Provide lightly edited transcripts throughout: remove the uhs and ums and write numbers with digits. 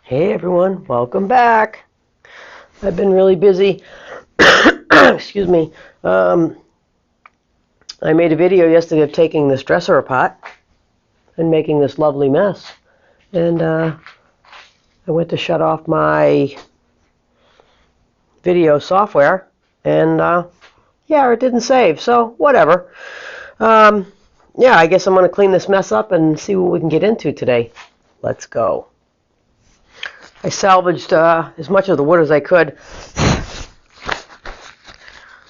Hey everyone, welcome back. I've been really busy. Excuse me. I made a video yesterday of taking this dresser apart and making this lovely mess. And I went to shut off my video software and yeah, it didn't save, so whatever. Yeah, I guess I'm going to clean this mess up and see what we can get into today. Let's go. I salvaged as much of the wood as I could,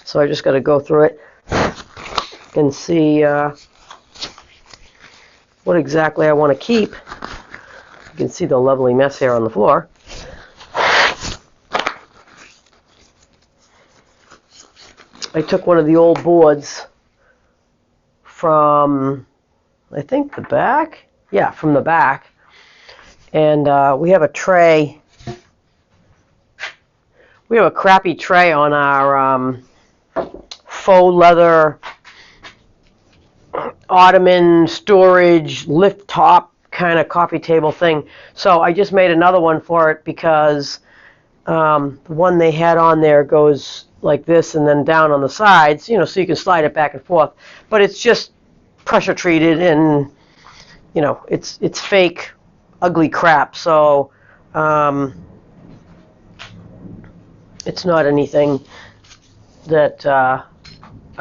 so I just got to go through it and see what exactly I want to keep. You can see the lovely mess here on the floor. I took one of the old boards from, I think, the back. Yeah, from the back. And we have a tray. We have a crappy tray on our faux leather ottoman storage lift top kind of coffee table thing. So I just made another one for it because the one they had on there goes like this and then down on the sides, you know, so you can slide it back and forth. But it's just pressure treated and, you know, it's fake ugly crap, so it's not anything that I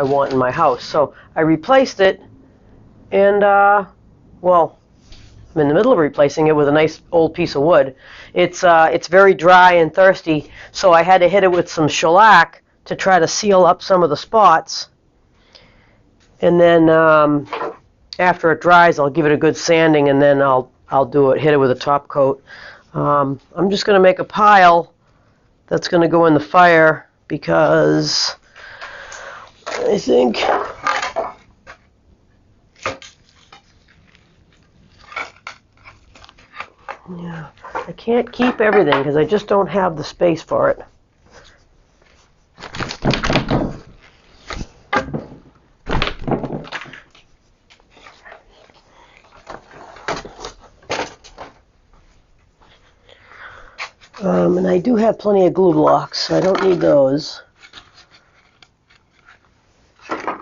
want in my house. So I replaced it, and well, I'm in the middle of replacing it with a nice old piece of wood. It's very dry and thirsty, so I had to hit it with some shellac to try to seal up some of the spots, and then after it dries, I'll give it a good sanding, and then I'll hit it with a top coat. I'm just going to make a pile that's going to go in the fire because I think yeah, I can't keep everything because I just don't have the space for it. And I do have plenty of glue blocks, so I don't need those. The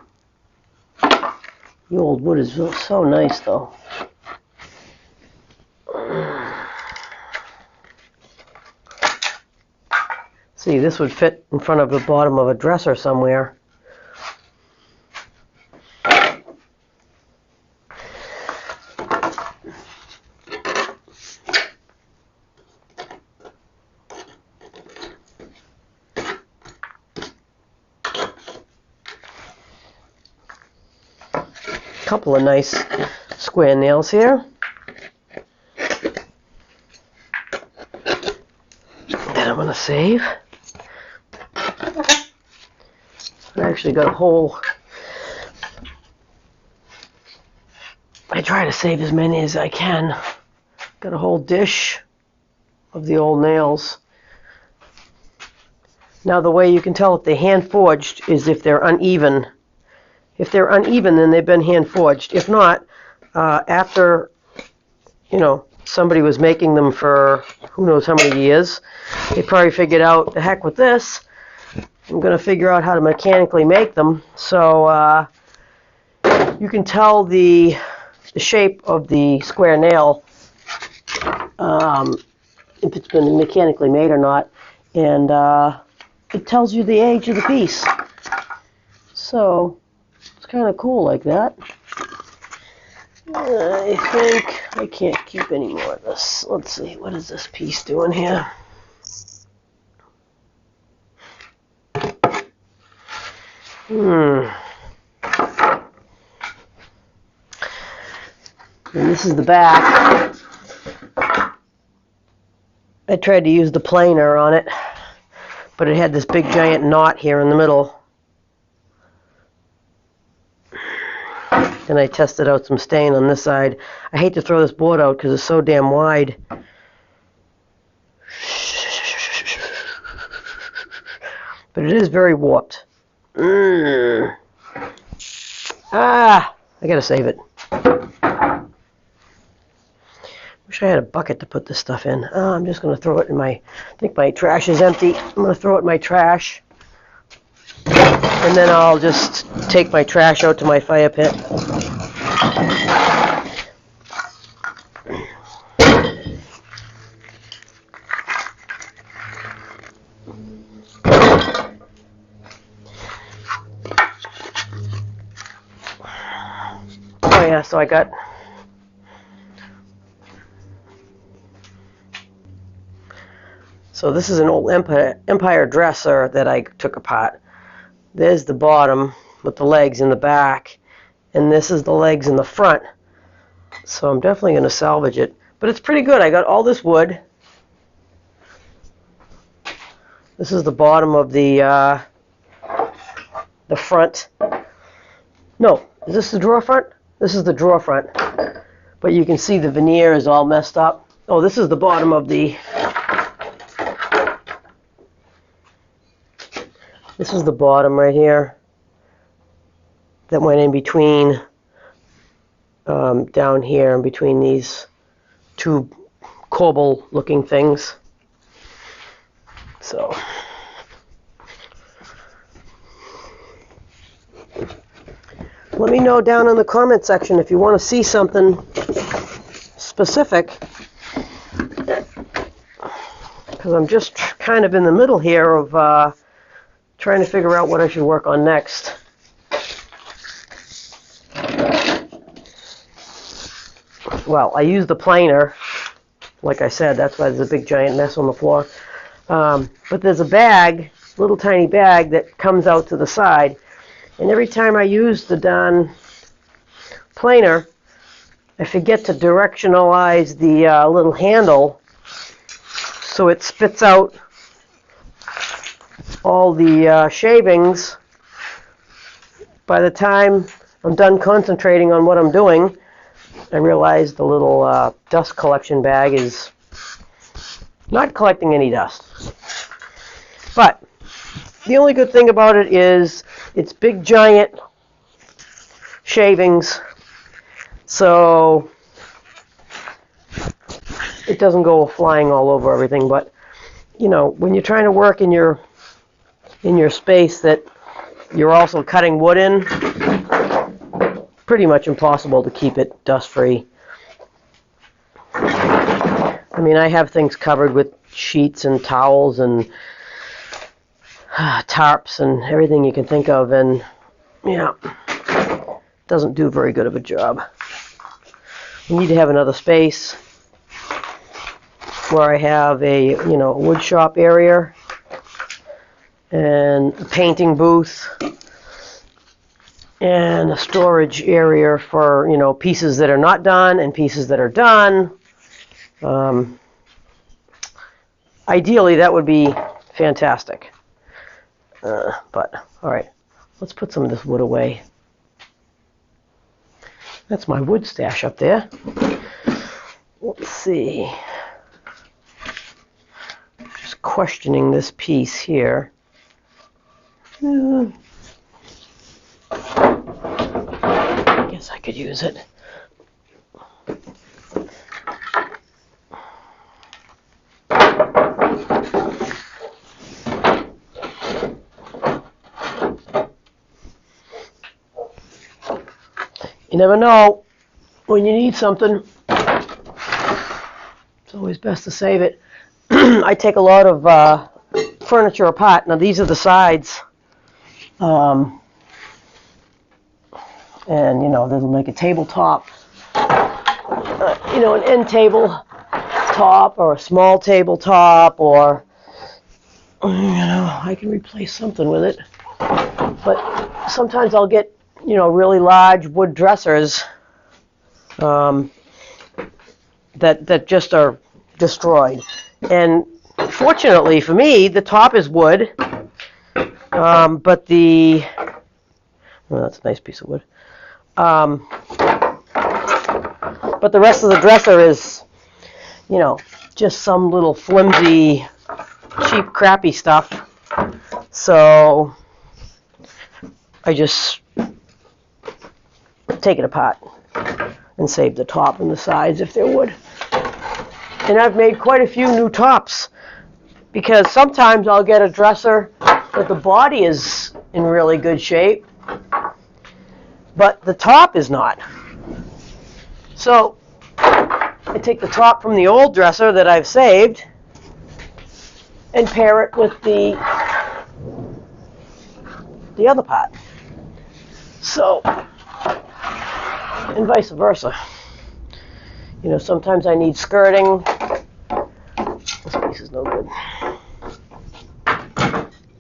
old wood is so nice, though. See, this would fit in front of the bottom of a dresser somewhere. Couple of nice square nails here that I'm going to save. I actually got a whole, I try to save as many as I can. Got a whole dish of the old nails. Now the way you can tell if they're hand forged is if they're uneven. If they're uneven, then they've been hand forged. If not, after, you know, somebody was making them for who knows how many years, they probably figured out, the heck with this, I'm going to figure out how to mechanically make them. So you can tell the shape of the square nail, if it's been mechanically made or not, and it tells you the age of the piece. So kind of cool like that. I think I can't keep any more of this. Let's see, what is this piece doing here? And this is the back. I tried to use the planer on it, but it had this big giant knot here in the middle. And I tested out some stain on this side. I hate to throw this board out because it's so damn wide. But it is very warped. I gotta save it. Wish I had a bucket to put this stuff in. I'm just going to throw it in my, I think my trash is empty. I'm going to throw it in my trash. And then I'll just take my trash out to my fire pit. Oh yeah, so I got this is an old Empire dresser that I took apart. There's the bottom with the legs in the back, and this is the legs in the front. So I'm definitely going to salvage it. But it's pretty good. I got all this wood. This is the bottom of the front. No, is this the drawer front? This is the drawer front. But you can see the veneer is all messed up. Oh, this is the bottom of the... This is the bottom right here that went in between, down here, in between these two corbel-looking things. So, let me know down in the comment section if you want to see something specific, because I'm just kind of in the middle here of trying to figure out what I should work on next. Well, I used the planer. Like I said, that's why there's a big giant mess on the floor. But there's a bag, little tiny bag, that comes out to the side. And every time I use the darn planer, I forget to directionalize the little handle so it spits out all the shavings. By the time I'm done concentrating on what I'm doing, I realize the little dust collection bag is not collecting any dust. But the only good thing about it is it's big giant shavings, so it doesn't go flying all over everything. But you know, when you're trying to work in your space that you're also cutting wood in, pretty much impossible to keep it dust free. I mean, I have things covered with sheets and towels and tarps and everything you can think of, and yeah, doesn't do very good of a job. We need to have another space where I have a wood shop area and a painting booth and a storage area for pieces that are not done and pieces that are done. Ideally, that would be fantastic. But all right, let's put some of this wood away. That's my wood stash up there. Let's see. Just questioning this piece here. I guess I could use it. You never know when you need something. It's always best to save it. I take a lot of furniture apart. Now these are the sides. And they'll make a tabletop, an end table top or a small tabletop, or I can replace something with it. But sometimes I'll get really large wood dressers that just are destroyed. And fortunately for me, the top is wood, but that's a nice piece of wood. But the rest of the dresser is, just some little flimsy, cheap, crappy stuff. So I just take it apart and save the top and the sides if they're wood. And I've made quite a few new tops, because sometimes I'll get a dresser that the body is in really good shape, but the top is not. So I take the top from the old dresser that I've saved and pair it with the other part. So, and vice versa. You know, sometimes I need skirting. This piece is no good.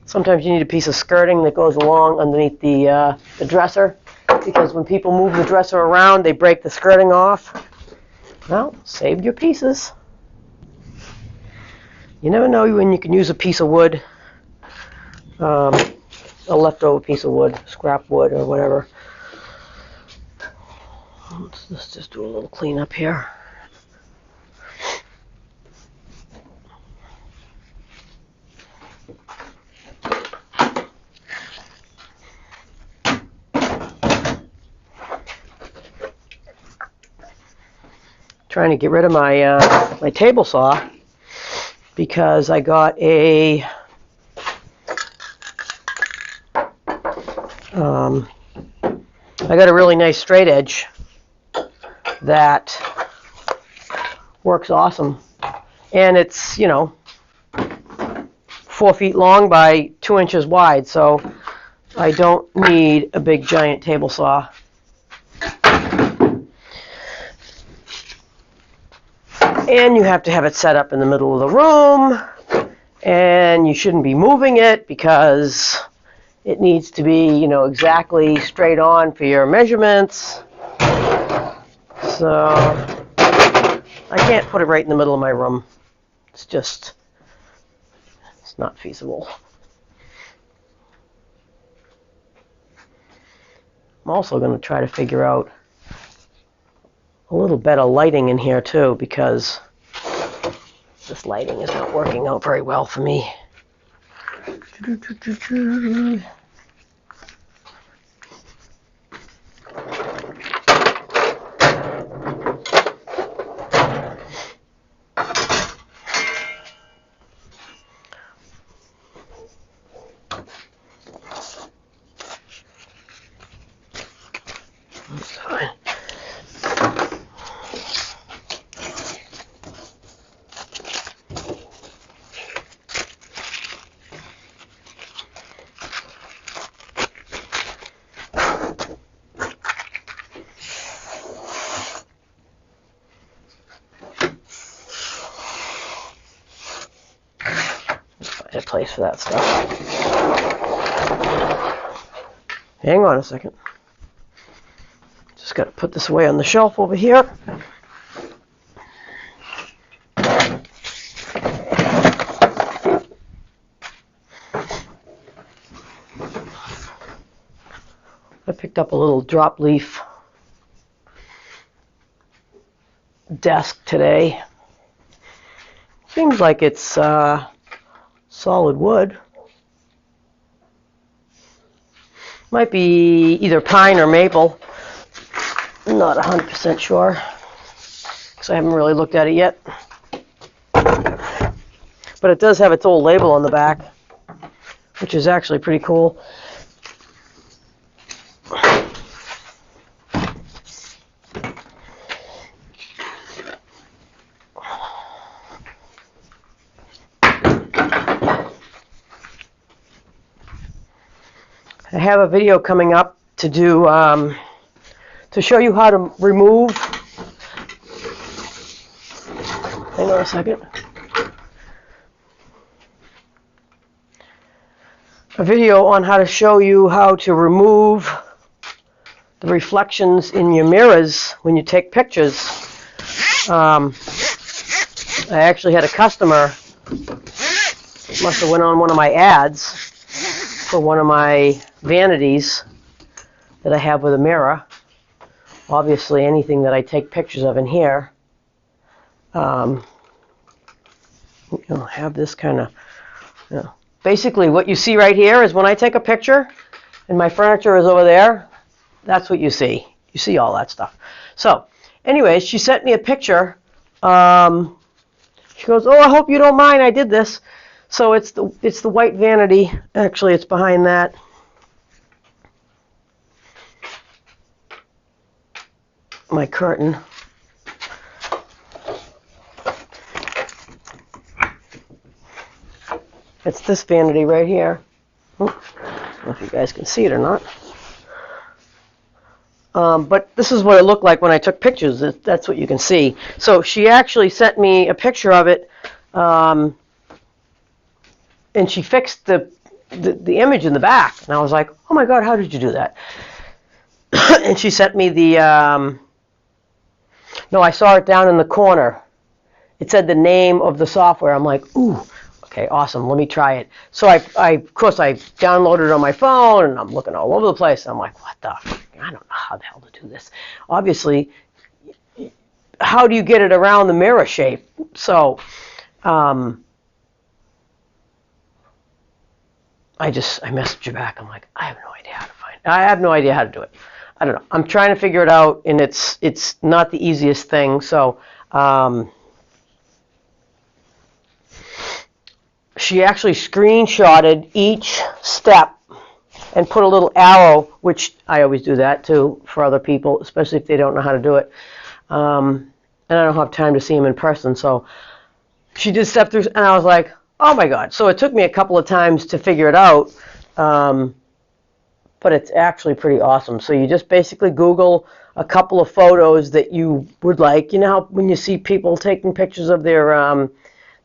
Sometimes you need a piece of skirting that goes along underneath the dresser, because when people move the dresser around, they break the skirting off. Well, save your pieces. You never know when you can use a piece of wood, a leftover piece of wood, scrap wood or whatever. Let's just do a little cleanup here. Trying to get rid of my my table saw, because I got a really nice straight edge that works awesome, and it's, you know, 4 feet long by 2 inches wide, so I don't need a big giant table saw. And you have to have it set up in the middle of the room, and you shouldn't be moving it because it needs to be, you know, exactly straight on for your measurements. So I can't put it right in the middle of my room. It's not feasible. I'm also going to try to figure out a little better lighting in here too, because this lighting is not working out very well for me. That's fine. A place for that stuff. Hang on a second. Just got to put this away on the shelf over here. I picked up a little drop leaf desk today. Seems like it's solid wood. Might be either pine or maple. I'm not 100% sure, because I haven't really looked at it yet. But it does have its old label on the back, which is actually pretty cool. I have a video coming up to do to show you how to remove. Hang on a second. A video on how to show you how to remove the reflections in your mirrors when you take pictures. I actually had a customer, must have went on one of my ads for one of my vanities that I have with a mirror. Obviously anything that I take pictures of in here, have this kind of, basically what you see right here is when I take a picture and my furniture is over there, that's what you see. You see all that stuff. So anyways, she sent me a picture She goes, oh, I hope you don't mind. I did this. So it's the white vanity. Actually, it's behind that. My curtain. It's this vanity right here. I don't know if you guys can see it or not. But this is what it looked like when I took pictures. That's what you can see. So she actually sent me a picture of it, and she fixed the image in the back. And I was like, oh my God, how did you do that? And she sent me the, no, I saw it down in the corner. It said the name of the software. I'm like, ooh, okay, awesome. Let me try it. So of course, I downloaded it on my phone, and I'm looking all over the place. And I'm like, what the fuck? I don't know how the hell to do this. Obviously, how do you get it around the mirror shape? So, I messaged her back. I'm like, I have no idea how to find it. I have no idea how to do it. I don't know. I'm trying to figure it out, and it's not the easiest thing. So, she actually screenshotted each step and put a little arrow, which I always do that too for other people, especially if they don't know how to do it. And I don't have time to see them in person. So she did step through, and I was like, oh my God. So it took me a couple of times to figure it out, but it's actually pretty awesome. So you just basically Google a couple of photos that you would like. You know how when you see people taking pictures of their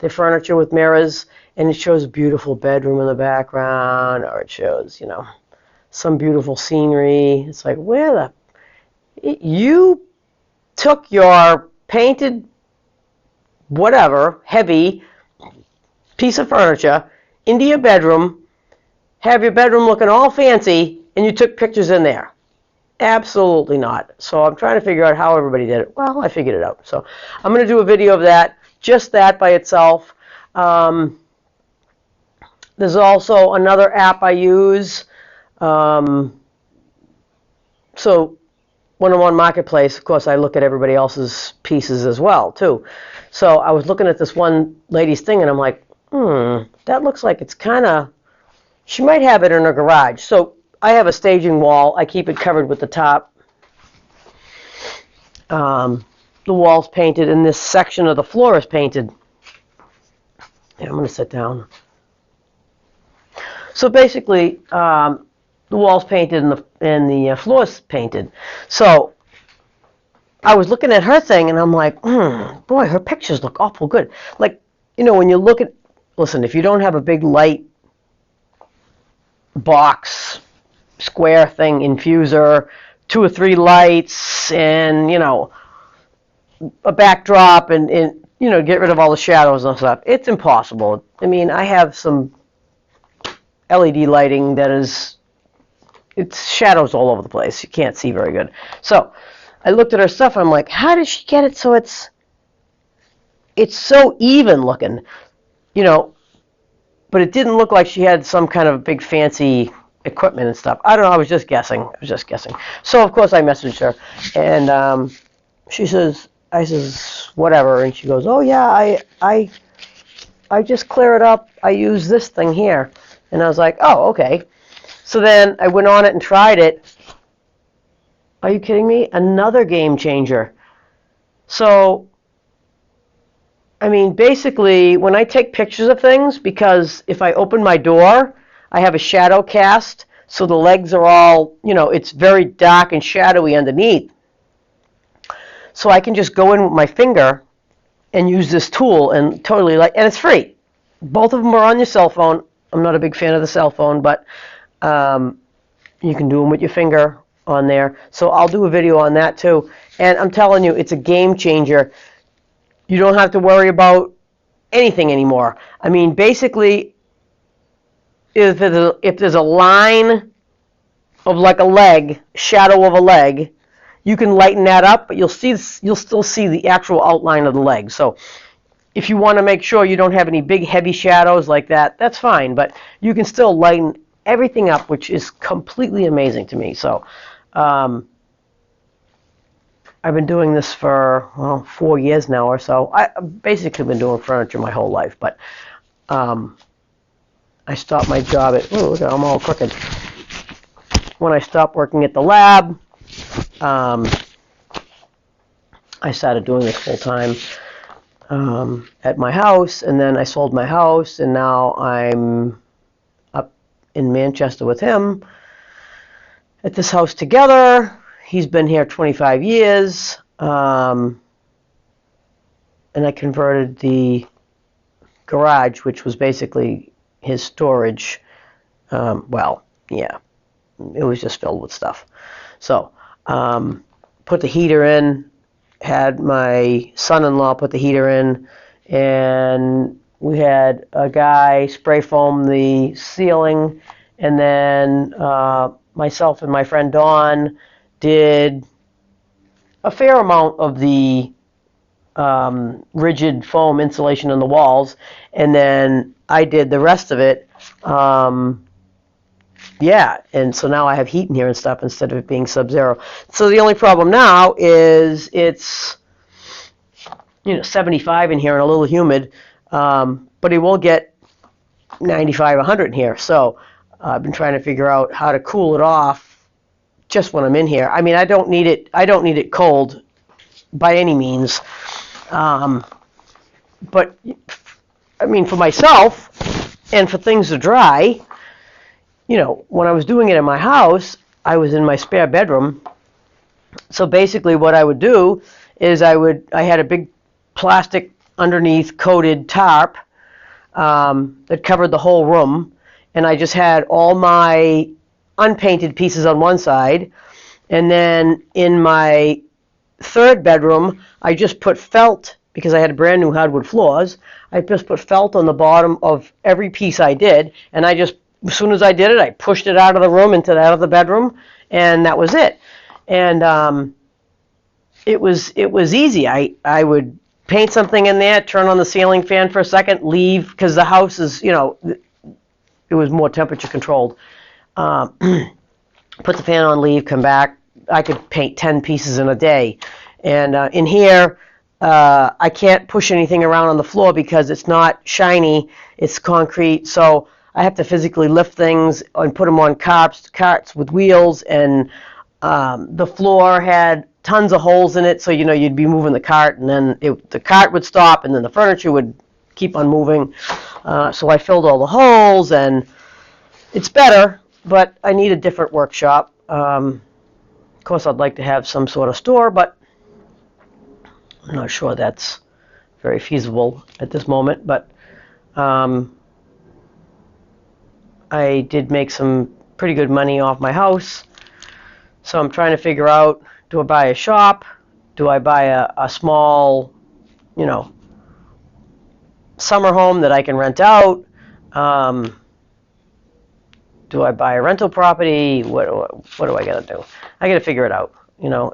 furniture with mirrors, and it shows a beautiful bedroom in the background, or it shows, some beautiful scenery. It's like, you took your painted, whatever, heavy piece of furniture into your bedroom, have your bedroom looking all fancy, and you took pictures in there. Absolutely not. So I'm trying to figure out how everybody did it. Well, I figured it out. So I'm going to do a video of that, just that by itself. There's also another app I use. So when I'm on Marketplace, of course, I look at everybody else's pieces as well, too. So I was looking at this one lady's thing, and I'm like, that looks like it's kind of, she might have it in her garage. So I have a staging wall. I keep it covered with the top. The wall's painted, and this section of the floor is painted. Yeah, I'm going to sit down. So basically, the wall's painted and the floor's painted. So I was looking at her thing, and I'm like, boy, her pictures look awful good. Like, when you look at, listen, if you don't have a big light box, square thing, infuser, 2 or 3 lights, and, a backdrop, and get rid of all the shadows and stuff, it's impossible. I mean, I have some LED lighting that it's shadows all over the place. You can't see very good. So I looked at her stuff, and I'm like, how did she get it so it's so even looking, but it didn't look like she had some kind of big fancy equipment and stuff. I don't know. I was just guessing. So of course I messaged her, and she says, I says, whatever, and she goes, oh yeah, I just clear it up. I use this thing here. And I was like, oh, okay. So then I went on it and tried it. Are you kidding me? Another game changer. So, I mean, basically, when I take pictures of things, because if I open my door, I have a shadow cast, so the legs are all, it's very dark and shadowy underneath. So I can just go in with my finger and use this tool and totally and it's free. Both of them are on your cell phone. I'm not a big fan of the cell phone, but you can do them with your finger on there. So I'll do a video on that too. And I'm telling you, it's a game changer. You don't have to worry about anything anymore. I mean, basically, if there's a line of like a leg, shadow of a leg, you can lighten that up, but you'll still see the actual outline of the leg. So if you want to make sure you don't have any big heavy shadows like that, that's fine, but you can still lighten everything up, which is completely amazing to me. So I've been doing this for, well, 4 years now or so. I've basically been doing furniture my whole life, but I stopped my job at, oh, look, I'm all crooked. When I stopped working at the lab, I started doing this full time at my house, and then I sold my house, and now I'm up in Manchester with him at this house together. He's been here 25 years, and I converted the garage, which was basically his storage. Well, yeah, it was just filled with stuff. So, put the heater in, had my son-in-law put the heater in, and we had a guy spray foam the ceiling, and then myself and my friend Dawn did a fair amount of the rigid foam insulation on the walls, and then I did the rest of it. Yeah, and so now I have heat in here and stuff instead of it being sub-zero. So the only problem now is it's 75 in here and a little humid, but it will get 95, 100 in here. So I've been trying to figure out how to cool it off just when I'm in here. I mean, I don't need it cold by any means. But I mean, for myself and for things to dry, when I was doing it in my house, I was in my spare bedroom. So basically what I would do is I had a big plastic underneath coated tarp that covered the whole room, and I just had all my unpainted pieces on one side, and then in my third bedroom I just put felt, because I had brand new hardwood floors. I just put felt on the bottom of every piece I did, and as soon as I did it, I pushed it out of the room into the other bedroom, and that was it. And it was easy. I would paint something in there, turn on the ceiling fan for a second, leave, because the house is, it was more temperature controlled. Put the fan on, leave, come back. I could paint 10 pieces in a day. And in here, I can't push anything around on the floor because it's not shiny, it's concrete, so I have to physically lift things and put them on carts with wheels, and the floor had tons of holes in it, so you'd be moving the cart, and then the cart would stop, and then the furniture would keep on moving. So I filled all the holes, and it's better, but I need a different workshop. Of course, I'd like to have some sort of store, but I'm not sure that's very feasible at this moment. But I did make some pretty good money off my house, so I'm trying to figure out, do I buy a shop? Do I buy a small, summer home that I can rent out? Do I buy a rental property? What do I got to do? I got to figure it out.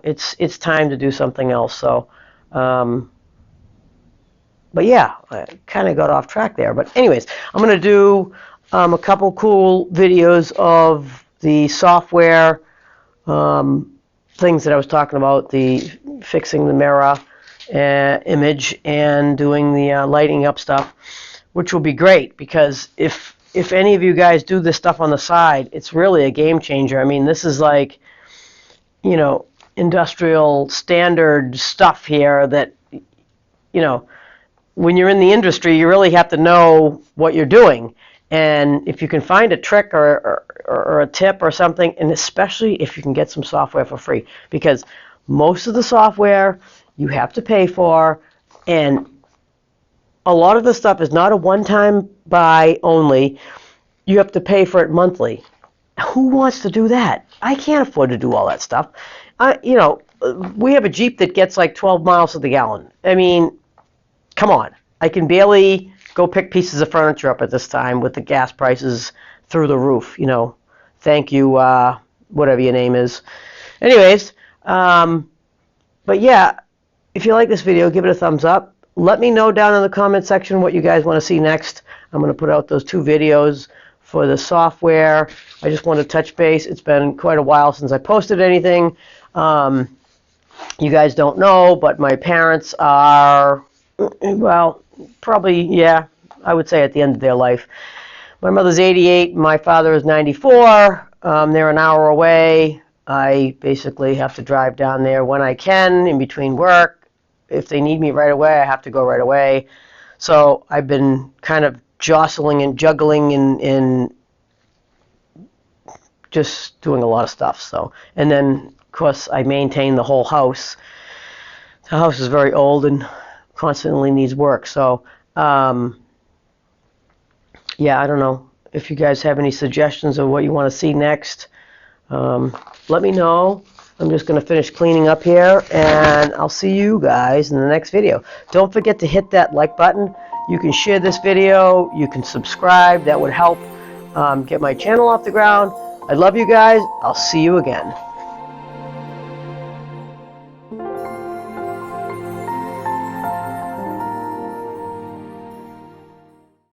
It's time to do something else. So, but yeah, I kind of got off track there. But anyways, I'm going to do a couple cool videos of the software things that I was talking about, the fixing the mirror image and doing the lighting up stuff, which will be great, because if any of you guys do this stuff on the side, it's really a game changer. I mean, this is like, industrial standard stuff here that, when you're in the industry, you really have to know what you're doing. And if you can find a trick or a tip or something, and especially if you can get some software for free, because most of the software you have to pay for, and a lot of the stuff is not a one-time buy only. You have to pay for it monthly. Who wants to do that? I can't afford to do all that stuff. We have a Jeep that gets like 12 miles to the gallon. I mean, come on. I can barely go pick pieces of furniture up at this time with the gas prices through the roof. Thank you, whatever your name is. Anyways, but yeah, if you like this video, give it a thumbs up. Let me know down in the comment section what you guys want to see next. I'm going to put out those 2 videos for the software. I just want to touch base. It's been quite a while since I posted anything. You guys don't know, but my parents are, well, probably, yeah, I would say at the end of their life. My mother's 88, my father is 94. They're an hour away. I basically have to drive down there when I can in between work. If they need me right away, I have to go right away. So I've been kind of jostling and juggling and just doing a lot of stuff. So, and then of course I maintain the whole house. The house is very old and constantly needs work. So, yeah, I don't know if you guys have any suggestions of what you want to see next. Let me know. I'm just going to finish cleaning up here, and I'll see you guys in the next video. Don't forget to hit that like button. You can share this video. You can subscribe. That would help get my channel off the ground. I love you guys. I'll see you again.